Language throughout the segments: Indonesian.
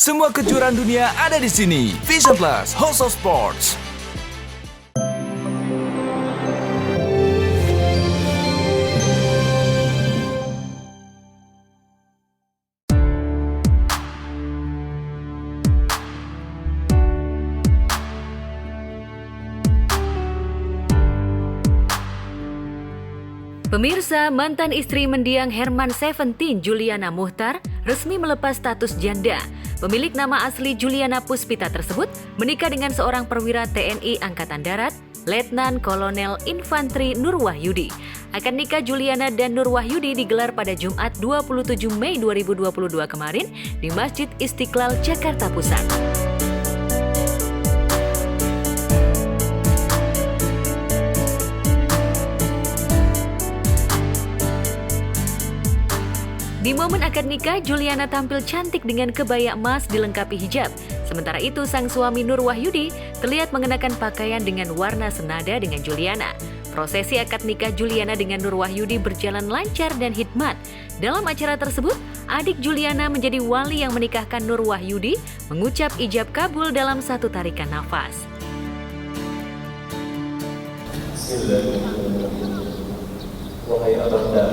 Semua kejuaraan dunia ada di sini. Vision Plus, House of Sports. Pemirsa, mantan istri mendiang Herman Seventeen, Juliana Muchtar, resmi melepas status janda. Pemilik nama asli Juliana Puspita tersebut menikah dengan seorang perwira TNI Angkatan Darat, Letnan Kolonel Infantri Nur Wahyudi. Akad nikah Juliana dan Nur Wahyudi digelar pada Jumat 27 Mei 2022 kemarin di Masjid Istiqlal, Jakarta Pusat. Di momen akad nikah, Juliana tampil cantik dengan kebaya emas dilengkapi hijab. Sementara itu, sang suami Nur Wahyudi terlihat mengenakan pakaian dengan warna senada dengan Juliana. Prosesi akad nikah Juliana dengan Nur Wahyudi berjalan lancar dan hikmat. Dalam acara tersebut, adik Juliana menjadi wali yang menikahkan Nur Wahyudi, mengucap ijab kabul dalam satu tarikan nafas. Bismillahirrahmanirrahim. Wahai Abanda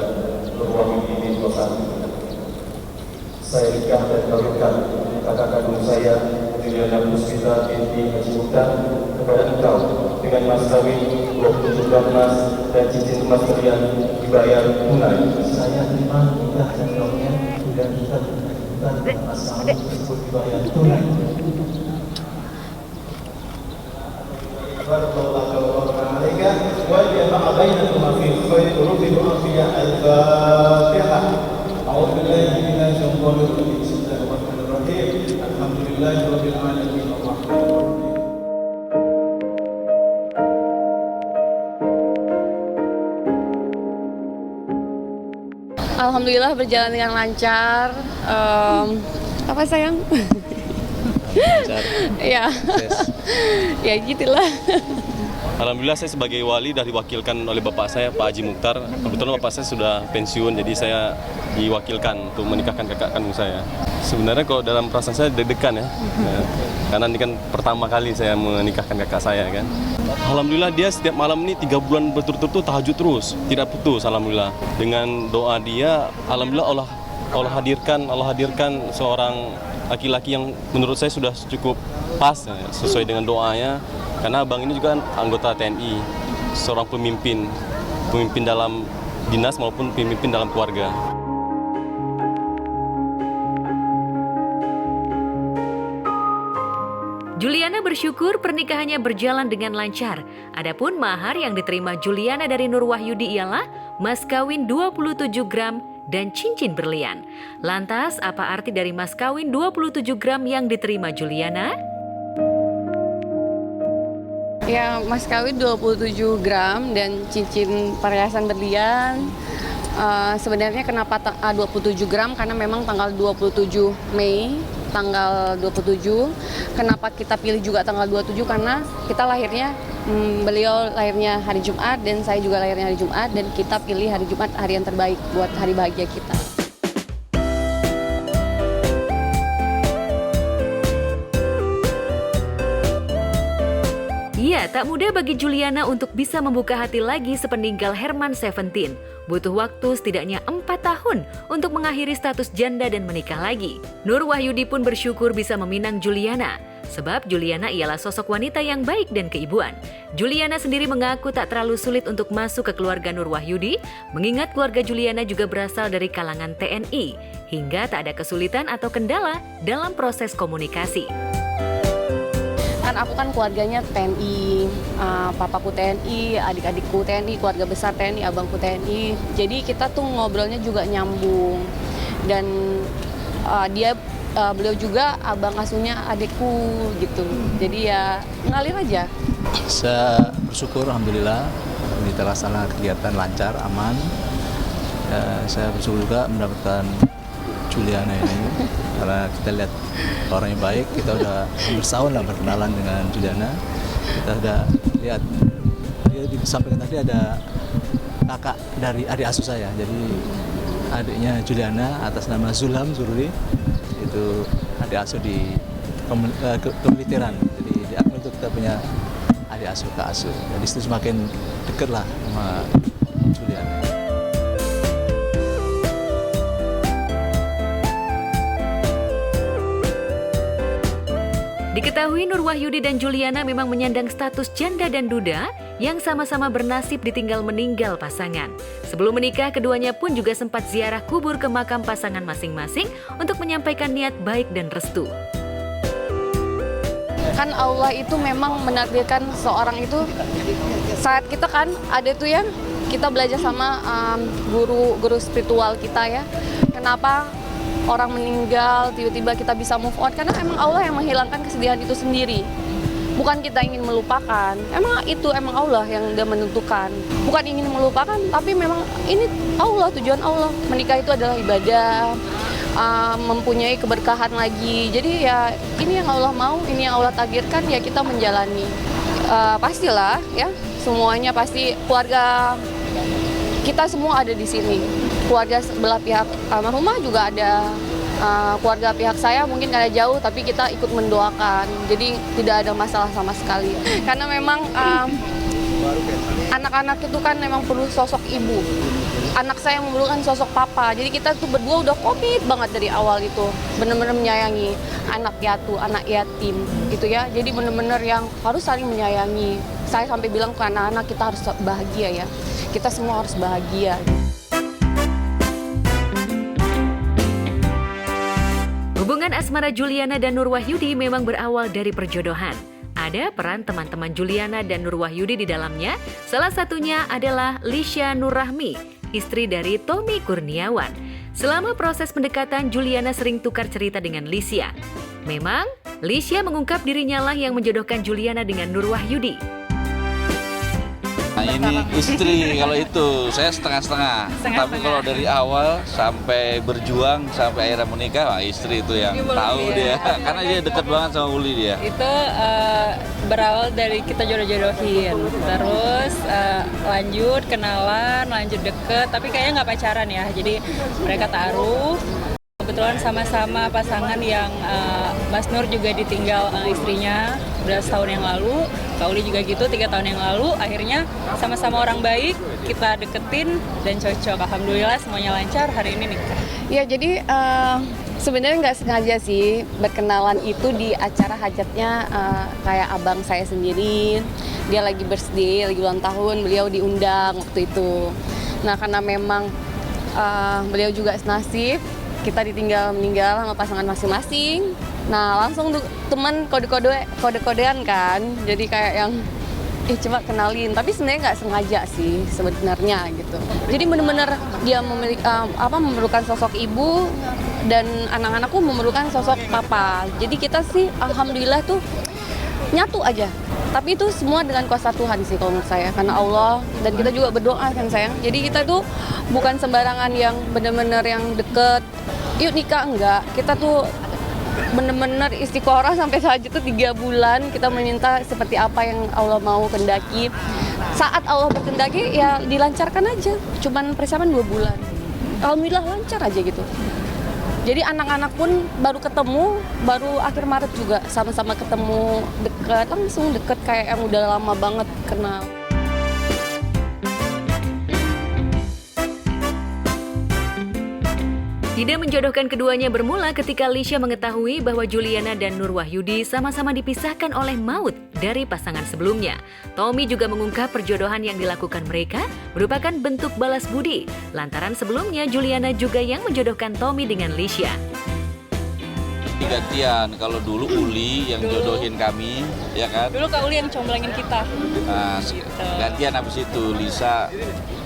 Nur Wahyudi bin Kosan, saya nikah dan kawinkan kakak kandung saya Juliana Puspita binti Haji Muchtar kepada engkau dengan mas kawin 27 gram emas dan cincin emas kalian dibayar tunai. Saya terima nikah dan kawinnya dan kita mas kawin tersebut dibayar tunai. Barakallahu alaika wa jama'a bainakum fi khair rubi afiya al-Fatihah. A'udzu billahi minasy syaithanir rajim. Bismillahirrahmanirrahim. Alhamdulillahirabbil alamin. Alhamdulillah berjalan dengan lancar. Apa sayang? Lancar. Ya. Ya gitulah. Alhamdulillah saya sebagai wali dah diwakilkan oleh bapak saya, Pak Haji Muchtar. Kebetulan bapak saya sudah pensiun, jadi saya diwakilkan untuk menikahkan kakak kandung saya. Sebenarnya kalau dalam perasaan saya deg-degan ya, karena ini kan pertama kali saya menikahkan kakak saya kan. Alhamdulillah dia setiap malam ini 3 bulan berturut-turut tahajud terus, tidak putus. Alhamdulillah dengan doa dia, alhamdulillah Allah hadirkan seorang laki-laki yang menurut saya sudah cukup pas ya, sesuai dengan doanya. Karena abang ini juga anggota TNI, seorang pemimpin dalam dinas maupun pemimpin dalam keluarga. Juliana bersyukur pernikahannya berjalan dengan lancar. Adapun mahar yang diterima Juliana dari Nur Wahyudi ialah mas kawin 27 gram dan cincin berlian. Lantas, apa arti dari mas kawin 27 gram yang diterima Juliana? Ya, mas kawin 27 gram dan cincin perhiasan berlian. Sebenarnya kenapa 27 gram? Karena memang tanggal 27 Mei, tanggal 27. Kenapa kita pilih juga tanggal 27? Karena kita lahirnya, beliau lahirnya hari Jumat dan saya juga lahirnya hari Jumat. Dan kita pilih hari Jumat hari yang terbaik buat hari bahagia kita. Iya, tak mudah bagi Juliana untuk bisa membuka hati lagi sepeninggal Herman Seventeen. Butuh waktu setidaknya 4 tahun untuk mengakhiri status janda dan menikah lagi. Nur Wahyudi pun bersyukur bisa meminang Juliana, sebab Juliana ialah sosok wanita yang baik dan keibuan. Juliana sendiri mengaku tak terlalu sulit untuk masuk ke keluarga Nur Wahyudi, mengingat keluarga Juliana juga berasal dari kalangan TNI, hingga tak ada kesulitan atau kendala dalam proses komunikasi. Kan aku kan keluarganya TNI, papaku TNI, adik-adikku TNI, keluarga besar TNI, abangku TNI. Jadi kita tuh ngobrolnya juga nyambung. Dan beliau juga abang asuhnya adikku gitu. Jadi ya ngalir aja. Saya bersyukur alhamdulillah ini terlaksana kegiatan lancar, aman. Saya bersyukur juga mendapatkan Juliana ini karena kita lihat orang yang baik, kita udah hampir setahun lah berkenalan dengan Juliana. Kita udah lihat dia disampaikan tadi ada kakak dari adik asuh saya, jadi adiknya Juliana atas nama Zulham Zururi itu adik asuh di kemiliteran. Jadi di Akmil itu kita punya adik asuh, kak asuh. Jadi situ semakin dekat lah sama Juliana. Diketahui Nur Wahyudi dan Juliana memang menyandang status janda dan duda yang sama-sama bernasib ditinggal meninggal pasangan. Sebelum menikah, keduanya pun juga sempat ziarah kubur ke makam pasangan masing-masing untuk menyampaikan niat baik dan restu. Kan Allah itu memang menakdirkan seorang itu, saat kita kan ada tuh ya, kita belajar sama guru spiritual kita ya. Kenapa orang meninggal tiba-tiba kita bisa move on? Karena emang Allah yang menghilangkan kesedihan itu sendiri. Bukan kita ingin melupakan, emang Allah yang dia menentukan. Bukan ingin melupakan, tapi memang ini Allah, tujuan Allah. Menikah itu adalah ibadah, mempunyai keberkahan lagi. Jadi ya ini yang Allah mau, ini yang Allah takdirkan, ya kita menjalani. Pastilah ya, semuanya pasti, keluarga kita semua ada di sini. Keluarga sebelah pihak almarhumah juga ada, keluarga pihak saya mungkin ada jauh, tapi kita ikut mendoakan. Jadi tidak ada masalah sama sekali. Karena memang anak-anak itu kan memang perlu sosok ibu. Anak saya memerlukan sosok papa. Jadi kita tuh berdua udah komit banget dari awal itu. Benar-benar menyayangi anak piatu, anak yatim gitu ya. Jadi benar-benar yang harus saling menyayangi. Saya sampai bilang ke anak-anak, kita harus bahagia ya. Kita semua harus bahagia. Hubungan asmara Juliana dan Nur Wahyudi memang berawal dari perjodohan. Ada peran teman-teman Juliana dan Nur Wahyudi di dalamnya. Salah satunya adalah Lisha Nurrahmi, istri dari Tommy Kurniawan. Selama proses pendekatan, Juliana sering tukar cerita dengan Lisha. Memang, Lisha mengungkap dirinya lah yang menjodohkan Juliana dengan Nur Wahyudi. Nah, ini istri, kalau itu saya setengah-setengah. Tapi kalau dari awal sampai berjuang sampai akhirnya menikah, wah, istri itu yang tahu dia. Karena dia dekat banget sama Uli dia. Itu berawal dari kita jodoh-jodohin, terus lanjut kenalan, lanjut deket, tapi kayaknya nggak pacaran ya. Jadi mereka taruh. Kebetulan sama-sama pasangan yang Mas Nur juga ditinggal istrinya udah setahun yang lalu, Kak Uli juga gitu 3 tahun yang lalu. Akhirnya sama-sama orang baik, kita deketin dan cocok. Alhamdulillah semuanya lancar, hari ini nikah. Ya jadi sebenarnya nggak sengaja sih berkenalan itu di acara hajatnya kayak abang saya sendiri. Dia lagi birthday, lagi ulang tahun, beliau diundang waktu itu. Nah karena memang beliau juga senasib, kita ditinggal meninggal sama pasangan masing-masing. Nah langsung teman kode-kodean kan, jadi kayak yang coba kenalin, tapi sebenarnya nggak sengaja sih sebenarnya gitu. Jadi benar-benar dia memerlukan sosok ibu dan anak-anakku memerlukan sosok papa. Jadi kita sih alhamdulillah tuh nyatu aja. Tapi itu semua dengan kuasa Tuhan sih kalau menurut saya, karena Allah, dan kita juga berdoa kan sayang. Jadi kita tuh bukan sembarangan yang benar-benar yang deket, yuk nikah, enggak. Kita tuh benar-benar istiqoroh sampai tahajud itu 3 bulan, kita meminta seperti apa yang Allah mau kendaki. Saat Allah berkendaki ya dilancarkan aja, cuman persiapan 2 bulan. Alhamdulillah lancar aja gitu. Jadi anak-anak pun baru ketemu, baru akhir Maret juga sama-sama ketemu, deket, langsung deket kayak yang udah lama banget kenal. Ide menjodohkan keduanya bermula ketika Lisha mengetahui bahwa Juliana dan Nur Wahyudi sama-sama dipisahkan oleh maut dari pasangan sebelumnya. Tommy juga mengungkap perjodohan yang dilakukan mereka merupakan bentuk balas budi, lantaran sebelumnya Juliana juga yang menjodohkan Tommy dengan Lisha. Gantian, kalau dulu Uli yang jodohin kami, ya kan? Dulu Kak Uli yang comblangin kita. Nah, gantian habis itu Lisa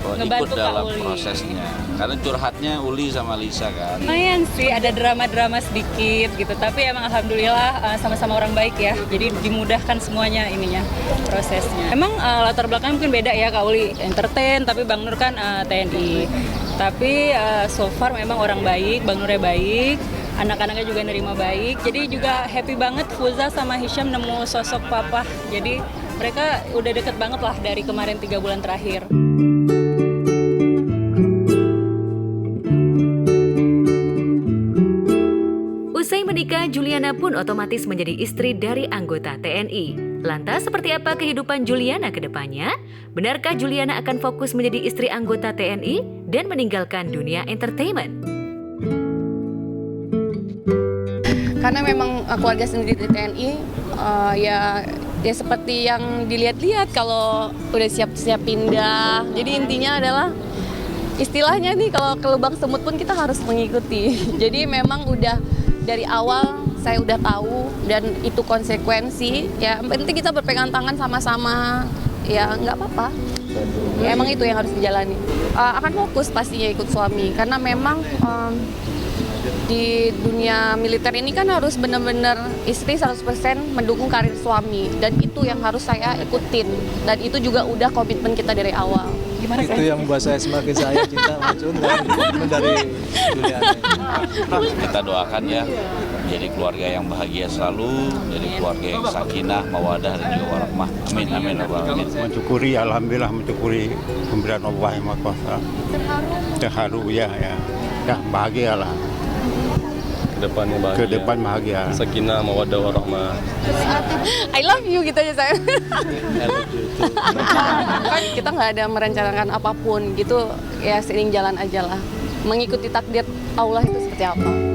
ikut dalam Uli prosesnya. Karena curhatnya Uli sama Lisa kan. Lumayan sih, ada drama-drama sedikit gitu, tapi emang alhamdulillah sama-sama orang baik ya. Jadi dimudahkan semuanya ininya, prosesnya. Emang latar belakang mungkin beda ya, Kak Uli entertain, tapi Bang Nur kan TNI. Tapi so far memang orang baik, Bang Nurnya baik. Anak-anaknya juga nerima baik, jadi juga happy banget Fuza sama Hisham nemu sosok papa. Jadi mereka udah deket banget lah dari kemarin 3 bulan terakhir. Usai menikah, Juliana Juliana pun otomatis menjadi istri dari anggota TNI. Lantas seperti apa kehidupan Juliana ke depannya? Benarkah Juliana akan fokus menjadi istri anggota TNI dan meninggalkan dunia entertainment? Karena memang keluarga sendiri di TNI ya seperti yang dilihat-lihat kalau udah siap-siap pindah. Jadi intinya adalah istilahnya nih kalau ke lubang semut pun kita harus mengikuti. Jadi memang udah dari awal saya udah tahu dan itu konsekuensi. Ya penting kita berpegang tangan sama-sama. Ya nggak apa-apa. Ya, emang itu yang harus dijalani. Akan fokus pastinya ikut suami karena memang di dunia militer ini kan harus benar-benar istri 100% mendukung karir suami dan itu yang harus saya ikutin dan itu juga udah komitmen kita dari awal. Gimana itu yang membuat saya semakin saya cinta Macun dari Juliana. Kita doakan ya jadi keluarga yang bahagia selalu, jadi keluarga yang sakinah, mawadah dan juga warahmah. Amin amin amin. Mensyukuri, alhamdulillah mensyukuri pemberian Allah yang Maha Kuasa. Terharu ya. Ya bahagialah. Kedepannya bahagia. Kedepan bahagia. Sakinah, mawaddah, warahmah. I love you gitu aja saya. Kan kita nggak ada merencanakan apapun gitu ya seiring jalan aja lah. Mengikuti takdir Allah itu seperti apa.